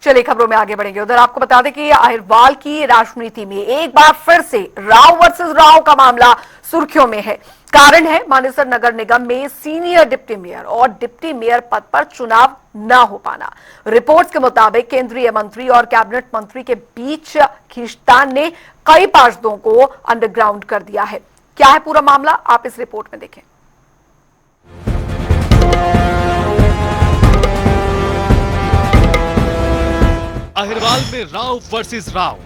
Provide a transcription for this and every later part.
चलिए खबरों में आगे बढ़ेंगे। उधर आपको बता दें कि अहिरवाल की राजनीति में एक बार फिर से राव वर्सेस राव का मामला सुर्खियों में है। कारण है मानेसर नगर निगम में सीनियर डिप्टी मेयर और डिप्टी मेयर पद पर चुनाव न हो पाना। रिपोर्ट्स के मुताबिक केंद्रीय मंत्री और कैबिनेट मंत्री के बीच खींचतान ने कई पार्षदों को अंडरग्राउंड कर दिया है। क्या है पूरा मामला, आप इस रिपोर्ट में देखें। अहिरवाल में राव वर्सेस राव,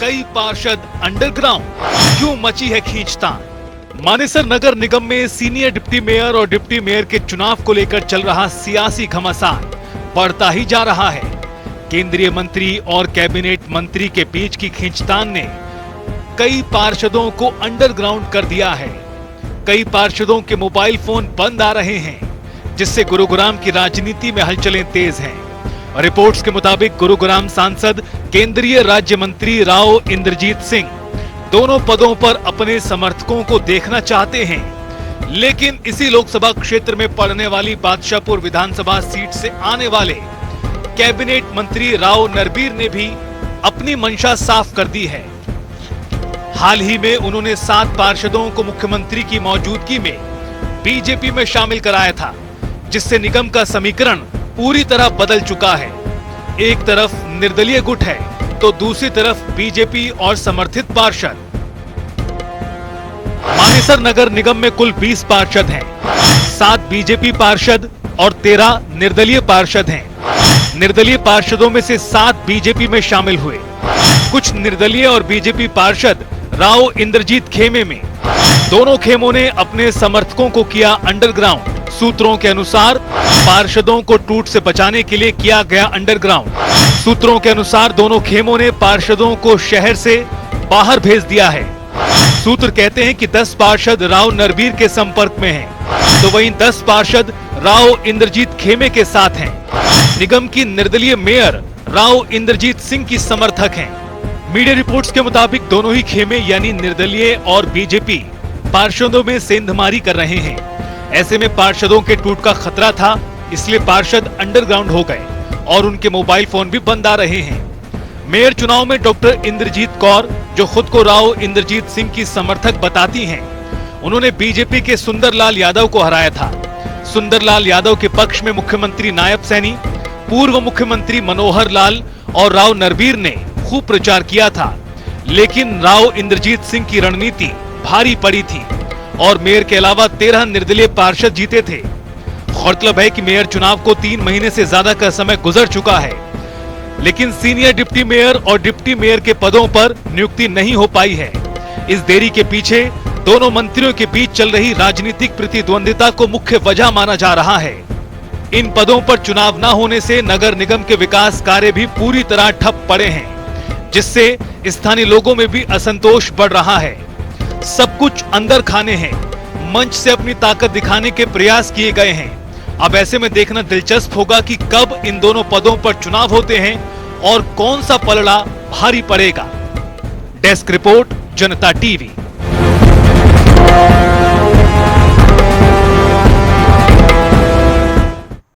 कई पार्षद अंडरग्राउंड, क्यों मची है खींचतान। मानेसर नगर निगम में सीनियर डिप्टी मेयर और डिप्टी मेयर के चुनाव को लेकर चल रहा सियासी घमासान बढ़ता ही जा रहा है। केंद्रीय मंत्री और कैबिनेट मंत्री के बीच की खींचतान ने कई पार्षदों को अंडरग्राउंड कर दिया है। कई पार्षदों के मोबाइल फोन बंद आ रहे हैं, जिससे गुरुग्राम की राजनीति में हलचलें तेज हैं। रिपोर्ट्स के मुताबिक गुरुग्राम सांसद केंद्रीय राज्य मंत्री राव इंद्रजीत सिंह दोनों पदों पर अपने समर्थकों को देखना चाहते हैं, लेकिन इसी लोकसभा क्षेत्र में पड़ने वाली बादशाहपुर विधानसभा सीट से आने वाले कैबिनेट मंत्री राव नरबीर ने भी अपनी मंशा साफ कर दी है। हाल ही में उन्होंने 7 पार्षदों को मुख्यमंत्री की मौजूदगी में बीजेपी में शामिल कराया था, जिससे निगम का समीकरण पूरी तरह बदल चुका है। एक तरफ निर्दलीय गुट है तो दूसरी तरफ बीजेपी और समर्थित पार्षद। मानेसर नगर निगम में कुल 20 पार्षद हैं, 7 बीजेपी पार्षद और 13 निर्दलीय पार्षद हैं। निर्दलीय पार्षदों में से 7 बीजेपी में शामिल हुए। कुछ निर्दलीय और बीजेपी पार्षद राव इंद्रजीत खेमे में। दोनों खेमों ने अपने समर्थकों को किया अंडरग्राउंड। सूत्रों के अनुसार पार्षदों को टूट से बचाने के लिए किया गया अंडरग्राउंड। सूत्रों के अनुसार दोनों खेमों ने पार्षदों को शहर से बाहर भेज दिया है। सूत्र कहते हैं कि 10 पार्षद राव नरबीर के संपर्क में हैं, तो वहीं 10 पार्षद राव इंद्रजीत खेमे के साथ हैं। निगम की निर्दलीय मेयर राव इंद्रजीत सिंह की समर्थक हैं। मीडिया रिपोर्ट्स के मुताबिक दोनों ही खेमे यानी निर्दलीय और बीजेपी पार्षदों में सेंधमारी कर रहे हैं। ऐसे में पार्षदों के टूट का खतरा था, इसलिए पार्षद अंडरग्राउंड हो गए और उनके मोबाइल फोन भी बंद आ रहे हैं। मेयर चुनाव में डॉक्टर इंद्रजीत कौर, जो खुद को राव इंद्रजीत सिंह की समर्थक बताती हैं, उन्होंने बीजेपी के सुंदरलाल यादव को हराया था। सुंदरलाल यादव के पक्ष में मुख्यमंत्री नायब सैनी, पूर्व मुख्यमंत्री मनोहर लाल और राव नरबीर ने खूब प्रचार किया था, लेकिन राव इंद्रजीत सिंह की रणनीति भारी पड़ी थी और मेयर के अलावा 13 निर्दलीय पार्षद जीते थे। गौरतलब है कि मेयर चुनाव को 3 महीने से ज्यादा का समय गुजर चुका है, लेकिन सीनियर डिप्टी मेयर और डिप्टी मेयर के पदों पर नियुक्ति नहीं हो पाई है। इस देरी के पीछे दोनों मंत्रियों के बीच चल रही राजनीतिक प्रतिद्वंदिता को मुख्य वजह माना जा रहा है। इन पदों पर चुनाव न होने से नगर निगम के विकास कार्य भी पूरी तरह ठप पड़े हैं, जिससे स्थानीय लोगों में भी असंतोष बढ़ रहा है। सब कुछ अंदर खाने हैं, मंच से अपनी ताकत दिखाने के प्रयास किए गए हैं। अब ऐसे में देखना दिलचस्प होगा कि कब इन दोनों पदों पर चुनाव होते हैं और कौन सा पलड़ा भारी पड़ेगा। डेस्क रिपोर्ट, जनता टीवी।